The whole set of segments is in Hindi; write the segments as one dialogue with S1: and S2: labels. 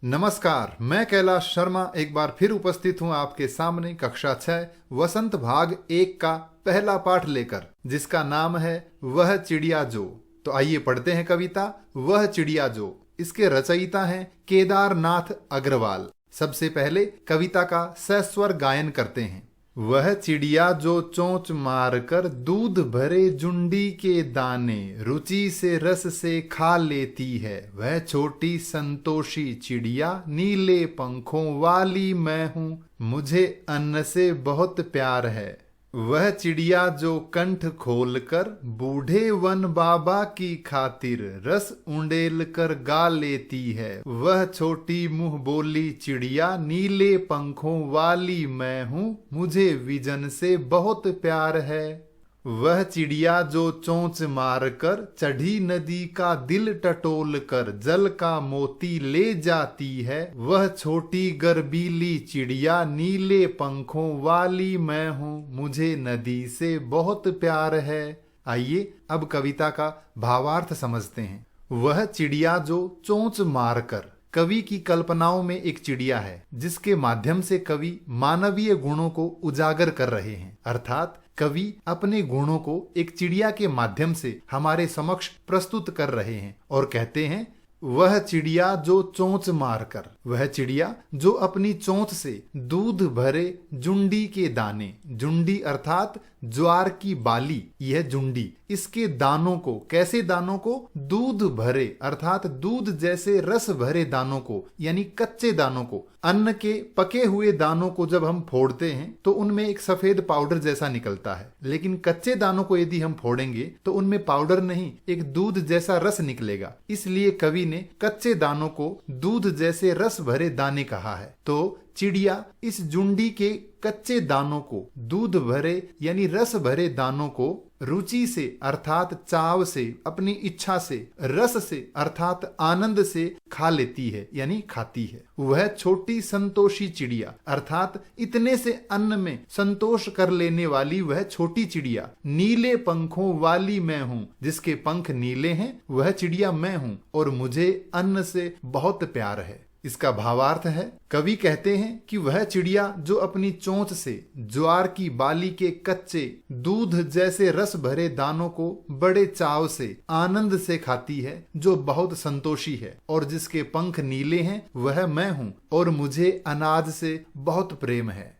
S1: नमस्कार, मैं कैलाश शर्मा एक बार फिर उपस्थित हूँ आपके सामने कक्षा 6 वसंत भाग 1 का पहला पाठ लेकर, जिसका नाम है वह चिड़िया जो। तो आइए पढ़ते हैं कविता वह चिड़िया जो। इसके रचयिता हैं केदारनाथ अग्रवाल। सबसे पहले कविता का सस्वर गायन करते हैं। वह चिड़िया जो चोंच मारकर दूध भरे जुंडी के दाने रुचि से रस से खा लेती है, वह छोटी संतोषी चिड़िया नीले पंखों वाली मैं हूँ, मुझे अन्न से बहुत प्यार है। वह चिड़िया जो कंठ खोलकर बूढ़े वन बाबा की खातिर रस उंडेल कर गा लेती है, वह छोटी मुंह बोली चिड़िया नीले पंखों वाली मैं हूँ, मुझे विजन से बहुत प्यार है। वह चिड़िया जो चोंच मारकर चढ़ी नदी का दिल टटोल कर जल का मोती ले जाती है, वह छोटी गर्बीली चिड़िया नीले पंखों वाली मैं हूँ, मुझे नदी से बहुत प्यार है। आइए अब कविता का भावार्थ समझते हैं। वह चिड़िया जो चोंच मारकर, कवि की कल्पनाओं में एक चिड़िया है जिसके माध्यम से कवि मानवीय गुणों को उजागर कर रहे हैं। अर्थात कवि अपने गुणों को एक चिड़िया के माध्यम से हमारे समक्ष प्रस्तुत कर रहे हैं और कहते हैं वह चिड़िया जो चोंच मारकर, वह चिड़िया जो अपनी चोंच से दूध भरे जुंडी के दाने, जुंडी अर्थात ज्वार की बाली, यह जुंडी, इसके दानों को, कैसे दानों को, दूध भरे अर्थात दूध जैसे रस भरे दानों को, यानी कच्चे दानों को। अन्न के पके हुए दानों को जब हम फोड़ते हैं तो उनमें एक सफेद पाउडर जैसा निकलता है, लेकिन कच्चे दानों को यदि हम फोड़ेंगे तो उनमें पाउडर नहीं, एक दूध जैसा रस निकलेगा। इसलिए कवि ने कच्चे दानों को दूध जैसे रस भरे दाने कहा है। तो चिड़िया इस जुंडी के कच्चे दानों को, दूध भरे यानी रस भरे दानों को रुचि से अर्थात चाव से, अपनी इच्छा से, रस से अर्थात आनंद से खा लेती है यानी खाती है। वह छोटी संतोषी चिड़िया अर्थात इतने से अन्न में संतोष कर लेने वाली वह छोटी चिड़िया नीले पंखों वाली मैं हूँ, जिसके पंख नीले हैं वह चिड़िया मैं हूँ और मुझे अन्न से बहुत प्यार है। इसका भावार्थ है, कवि कहते हैं कि वह चिड़िया जो अपनी चोंच से ज्वार की बाली के कच्चे दूध जैसे रस भरे दानों को बड़े चाव से, आनंद से खाती है, जो बहुत संतोषी है और जिसके पंख नीले हैं वह मैं हूँ और मुझे अनाज से बहुत प्रेम है।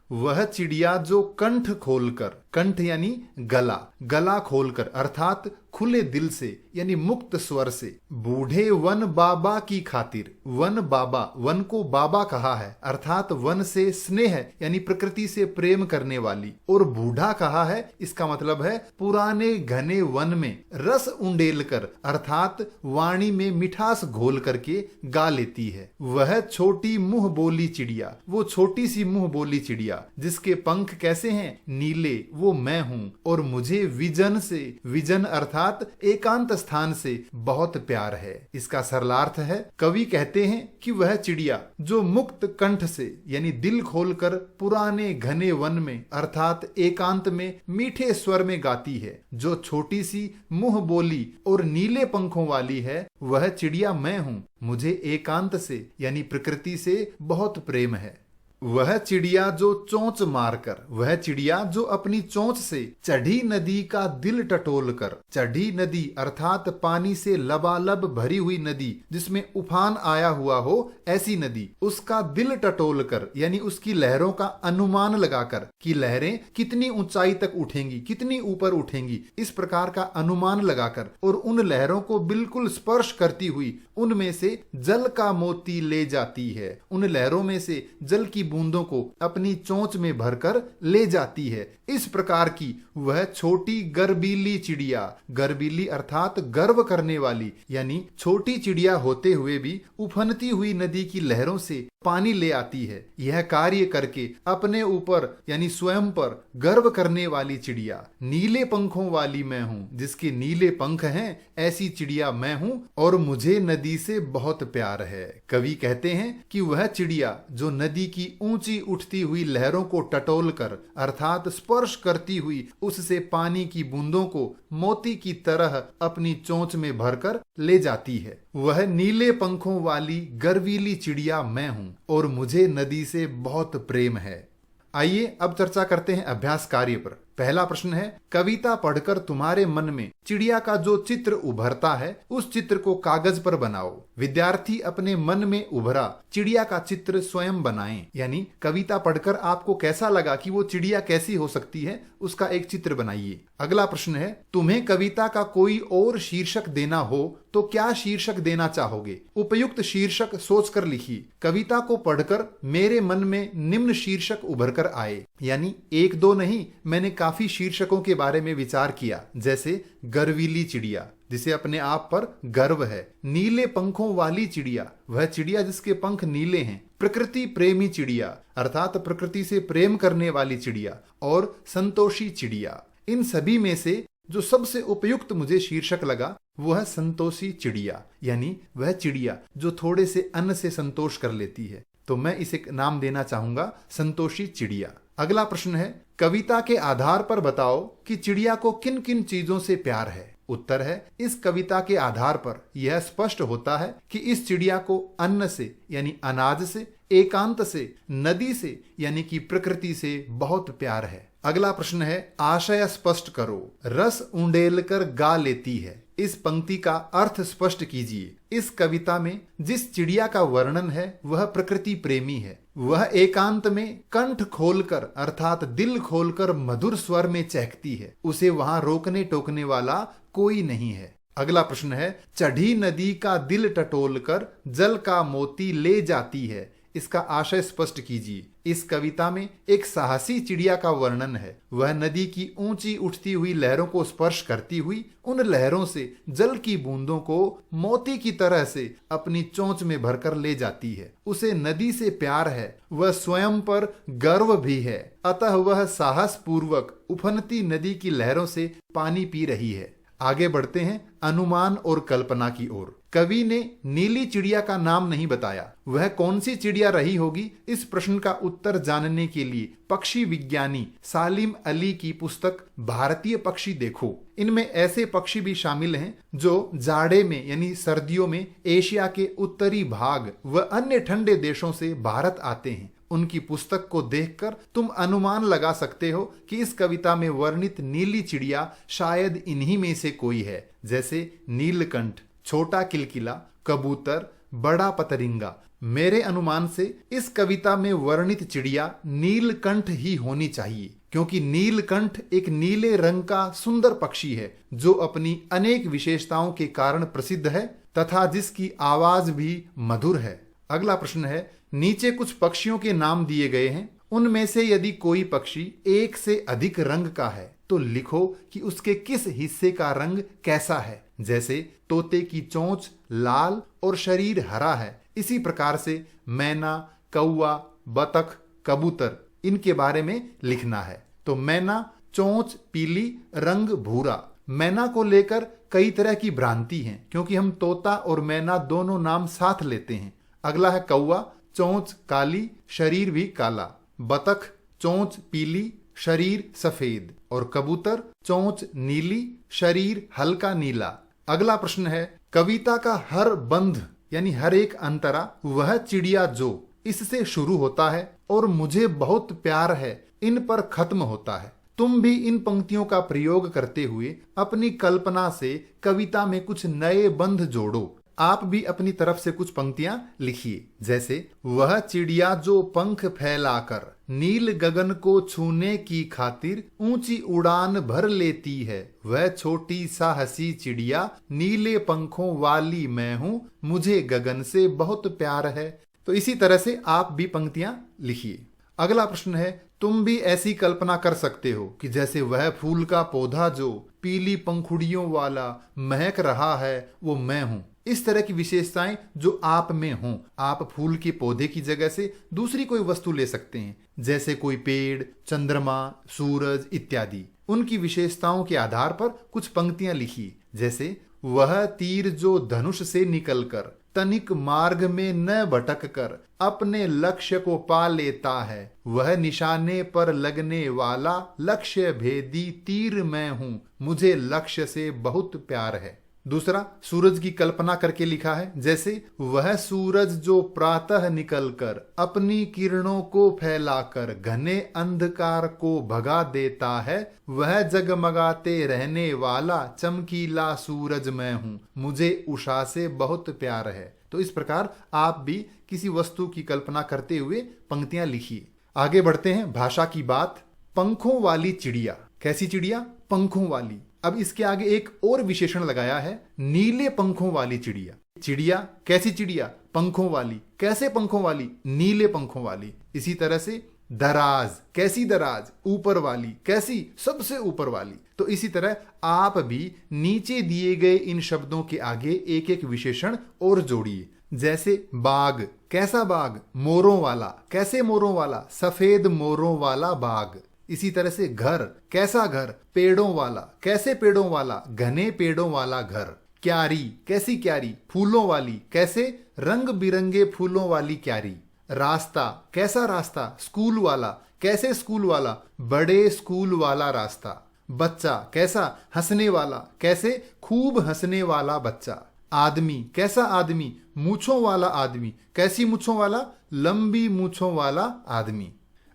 S1: वह चिड़िया जो कंठ खोलकर, कंठ यानी गला, गला खोलकर अर्थात खुले दिल से यानी मुक्त स्वर से बूढ़े वन बाबा की खातिर, वन बाबा, वन को बाबा कहा है अर्थात वन से स्नेह यानी प्रकृति से प्रेम करने वाली, और बूढ़ा कहा है इसका मतलब है पुराने घने वन में रस उंडेल कर अर्थात वाणी में मिठास घोल करके गा लेती है। वह छोटी मुंह बोली चिड़िया, वो छोटी सी मुंह बोली चिड़िया जिसके पंख कैसे हैं, नीले, वो मैं हूं और मुझे विजन से, विजन अर्थात एकांत स्थान से बहुत प्यार है। इसका सरलार्थ है, कवि कहते हैं कि वह चिड़िया जो मुक्त कंठ से यानी दिल खोलकर पुराने घने वन में अर्थात एकांत में मीठे स्वर में गाती है, जो छोटी सी मुंह बोली और नीले पंखों वाली है, वह चिड़िया मैं हूं, मुझे एकांत से यानी प्रकृति से बहुत प्रेम है। वह चिड़िया जो चोंच मारकर, वह चिड़िया जो अपनी चोंच से चढ़ी नदी का दिल टटोल कर, चढ़ी नदी अर्थात पानी से लबालब भरी हुई नदी जिसमें उफान आया हुआ हो, ऐसी नदी, उसका दिल टटोल कर यानी उसकी लहरों का अनुमान लगाकर कि लहरें कितनी ऊंचाई तक उठेंगी, कितनी ऊपर उठेंगी, इस प्रकार का अनुमान लगाकर और उन लहरों को बिल्कुल स्पर्श करती हुई उनमें से जल का मोती ले जाती है, उन लहरों में से जल की बूंदों को अपनी चोंच में भरकर ले जाती है। इस प्रकार की वह छोटी गर्बीली चिड़िया, गर्बीली अर्थात गर्व करने वाली, यानी छोटी चिड़िया होते हुए भी उफनती हुई नदी की लहरों से पानी ले आती है। यह कार्य करके अपने ऊपर यानी स्वयं पर गर्व करने वाली चिड़िया नीले पंखों वाली मैं हूँ, जिसके नीले पंख हैं, ऐसी चिड़िया मैं हूँ और मुझे नदी से बहुत प्यार है। कवि कहते हैं कि वह चिड़िया जो नदी की ऊंची उठती हुई लहरों को टटोल कर अर्थात स्पर्श करती हुई उससे पानी की बूंदों को मोती की तरह अपनी चोंच में भरकर ले जाती है। वह नीले पंखों वाली गर्वीली चिड़िया मैं हूं और मुझे नदी से बहुत प्रेम है। आइए अब चर्चा करते हैं अभ्यास कार्य पर। पहला प्रश्न है, कविता पढ़कर तुम्हारे मन में चिड़िया का जो चित्र उभरता है उस चित्र को कागज पर बनाओ। विद्यार्थी अपने मन में उभरा चिड़िया का चित्र स्वयं बनाएं। यानी कविता पढ़कर आपको कैसा लगा कि वो चिड़िया कैसी हो सकती है, उसका एक चित्र बनाइए। अगला प्रश्न है, तुम्हें कविता का कोई और शीर्षक देना हो तो क्या शीर्षक देना चाहोगे? उपयुक्त शीर्षक सोचकर लिखिए। कविता को पढ़कर मेरे मन में निम्न शीर्षक उभर कर आए। यानी एक दो नहीं, मैंने काफी शीर्षकों के बारे में विचार किया, जैसे गर्वीली चिड़िया जिसे अपने आप पर गर्व है, नीले पंखों वाली चिड़िया, वह चिड़िया जिसके पंख नीले हैं, प्रकृति प्रेमी चिड़िया अर्थात प्रकृति से प्रेम करने वाली चिड़िया, और संतोषी चिड़िया। इन सभी में से जो सबसे उपयुक्त मुझे शीर्षक लगा वह संतोषी चिड़िया, यानी वह चिड़िया जो थोड़े से अन्न से संतोष कर लेती है। तो मैं इसे नाम देना चाहूंगा संतोषी चिड़िया। अगला प्रश्न है, कविता के आधार पर बताओ कि चिड़िया को किन किन चीजों से प्यार है। उत्तर है, इस कविता के आधार पर यह स्पष्ट होता है कि इस चिड़िया को अन्न से यानी अनाज से, एकांत से, नदी से यानी कि प्रकृति से बहुत प्यार है। अगला प्रश्न है, आशय स्पष्ट करो। रस उंडेल कर गा लेती है, इस पंक्ति का अर्थ स्पष्ट कीजिए। इस कविता में जिस चिड़िया का वर्णन है वह प्रकृति प्रेमी है। वह एकांत में कंठ खोलकर अर्थात दिल खोलकर मधुर स्वर में चहकती है। उसे वहां रोकने टोकने वाला कोई नहीं है। अगला प्रश्न है, चढ़ी नदी का दिल टटोल कर जल का मोती ले जाती है, इसका आशय स्पष्ट कीजिए। इस कविता में एक साहसी चिड़िया का वर्णन है। वह नदी की ऊंची उठती हुई लहरों को स्पर्श करती हुई उन लहरों से जल की बूंदों को मोती की तरह से अपनी चोंच में भरकर ले जाती है। उसे नदी से प्यार है, वह स्वयं पर गर्व भी है, अतः वह साहस पूर्वक उफनती नदी की लहरों से पानी पी रही है। आगे बढ़ते हैं अनुमान और कल्पना की ओर। कवि ने नीली चिड़िया का नाम नहीं बताया। वह कौन सी चिड़िया रही होगी, इस प्रश्न का उत्तर जानने के लिए पक्षी विज्ञानी सालिम अली की पुस्तक भारतीय पक्षी देखो। इनमें ऐसे पक्षी भी शामिल हैं जो जाड़े में यानी सर्दियों में एशिया के उत्तरी भाग व अन्य ठंडे देशों से भारत आते हैं। उनकी पुस्तक को देखकर तुम अनुमान लगा सकते हो कि इस कविता में वर्णित नीली चिड़िया शायद इन्हीं में से कोई है, जैसे नीलकंठ, छोटा किलकिला, कबूतर, बड़ा पतरिंगा। मेरे अनुमान से इस कविता में वर्णित चिड़िया नीलकंठ ही होनी चाहिए, क्योंकि नीलकंठ एक नीले रंग का सुंदर पक्षी है जो अपनी अनेक विशेषताओं के कारण प्रसिद्ध है तथा जिसकी आवाज भी मधुर है। अगला प्रश्न है, नीचे कुछ पक्षियों के नाम दिए गए हैं, उनमें से यदि कोई पक्षी एक से अधिक रंग का है तो लिखो कि उसके किस हिस्से का रंग कैसा है। जैसे तोते की चोंच लाल और शरीर हरा है, इसी प्रकार से मैना, कौवा, बतख, कबूतर इनके बारे में लिखना है। तो मैना चोंच पीली, रंग भूरा। मैना को लेकर कई तरह की भ्रांति है, क्योंकि हम तोता और मैना दोनों नाम साथ लेते हैं। अगला है कौवा, चोंच काली, शरीर भी काला। बतख चोंच पीली, शरीर सफेद। और कबूतर चोंच नीली, शरीर हल्का नीला। अगला प्रश्न है, कविता का हर बंध यानी हर एक अंतरा वह चिड़िया जो इससे शुरू होता है और मुझे बहुत प्यार है इन पर खत्म होता है। तुम भी इन पंक्तियों का प्रयोग करते हुए अपनी कल्पना से कविता में कुछ नए बंध जोड़ो। आप भी अपनी तरफ से कुछ पंक्तियां लिखिए, जैसे वह चिड़िया जो पंख फैलाकर नील गगन को छूने की खातिर ऊंची उड़ान भर लेती है, वह छोटी साहसी चिड़िया नीले पंखों वाली मैं हूँ, मुझे गगन से बहुत प्यार है। तो इसी तरह से आप भी पंक्तियां लिखिए। अगला प्रश्न है, तुम भी ऐसी कल्पना कर सकते हो कि जैसे वह फूल का पौधा जो पीली पंखुड़ियों वाला महक रहा है वो मैं हूं। इस तरह की विशेषताएं जो आप में हों, आप फूल के पौधे की जगह से दूसरी कोई वस्तु ले सकते हैं, जैसे कोई पेड़, चंद्रमा, सूरज इत्यादि। उनकी विशेषताओं के आधार पर कुछ पंक्तियां लिखिए, जैसे वह तीर जो धनुष से निकलकर तनिक मार्ग में न भटक कर अपने लक्ष्य को पा लेता है, वह निशाने पर लगने वाला लक्ष्य भेदी तीर मैं हूं, मुझे लक्ष्य से बहुत प्यार है। दूसरा, सूरज की कल्पना करके लिखा है, जैसे वह सूरज जो प्रातः निकलकर अपनी किरणों को फैलाकर घने अंधकार को भगा देता है, वह जगमगाते रहने वाला चमकीला सूरज मैं हूं, मुझे उषा से बहुत प्यार है। तो इस प्रकार आप भी किसी वस्तु की कल्पना करते हुए पंक्तियां लिखिए। आगे बढ़ते हैं, भाषा की बात। पंखों वाली चिड़िया। कैसी चिड़िया? पंखों वाली। अब इसके आगे एक और विशेषण लगाया है, नीले पंखों वाली चिड़िया। चिड़िया, कैसी चिड़िया? पंखों वाली। कैसे पंखों वाली? नीले पंखों वाली। इसी तरह से दराज। कैसी दराज? ऊपर वाली। कैसी? सबसे ऊपर वाली। तो इसी तरह आप भी नीचे दिए गए इन शब्दों के आगे एक एक विशेषण और जोड़िए। जैसे बाग। कैसा बाग? मोरों वाला। कैसे मोरों वाला? सफेद मोरों वाला बाग। इसी तरह से घर। कैसा घर? पेड़ों वाला। कैसे पेड़ों वाला? घने पेड़ों वाला घर। क्यारी। कैसी क्यारी? फूलों वाली। कैसे? रंग बिरंगे फूलों वाली क्यारी। रास्ता। कैसा रास्ता? स्कूल वाला। कैसे स्कूल वाला? बड़े स्कूल वाला रास्ता। बच्चा। कैसा? हंसने वाला। कैसे? खूब हंसने वाला बच्चा। आदमी। कैसा आदमी? मूछों वाला आदमी। कैसी मूछों वाला? लंबी मूछों वाला आदमी।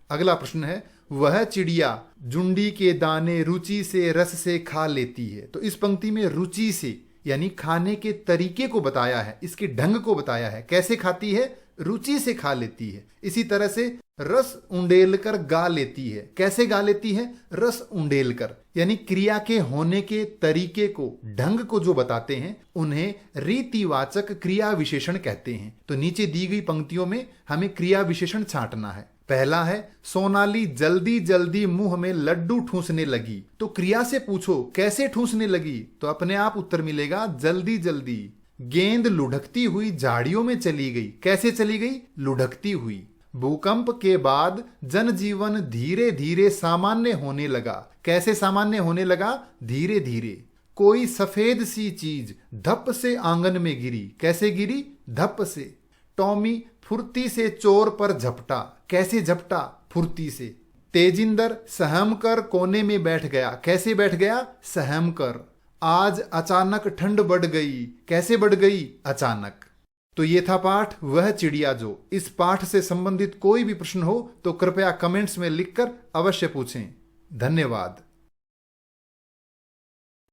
S1: अगला प्रश्न है, वह चिड़िया जुंडी के दाने रुचि से रस से खा लेती है। तो इस पंक्ति में रुचि से यानी खाने के तरीके को बताया है, इसके ढंग को बताया है। कैसे खाती है? रुचि से खा लेती है। इसी तरह से रस उंडेल कर गा लेती है। कैसे गा लेती है? रस उंडेल कर, यानी क्रिया के होने के तरीके को, ढंग को जो बताते हैं उन्हें रीतिवाचक क्रिया विशेषण कहते हैं। तो नीचे दी गई पंक्तियों में हमें क्रिया विशेषण छांटना है। पहला है, सोनाली जल्दी जल्दी मुंह में लड्डू ठूंसने लगी। तो क्रिया से पूछो कैसे ठूंसने लगी, तो अपने आप उत्तर मिलेगा जल्दी जल्दी। गेंद लुढ़कती हुई झाड़ियों में चली गई। कैसे चली गई? लुढ़कती हुई। भूकंप के बाद जनजीवन धीरे धीरे सामान्य होने लगा। कैसे सामान्य होने लगा? धीरे धीरे। कोई सफेद सी चीज धप से आंगन में गिरी। कैसे गिरी? धप से। टॉमी फुर्ती से चोर पर झपटा। कैसे झपटा? फुर्ती से। तेजिंदर सहम कर कोने में बैठ गया। कैसे बैठ गया? सहम कर। आज अचानक ठंड बढ़ गई। कैसे बढ़ गई? अचानक। तो ये था पाठ वह चिड़िया जो। इस पाठ से संबंधित कोई भी प्रश्न हो तो कृपया कमेंट्स में लिखकर अवश्य पूछें। धन्यवाद।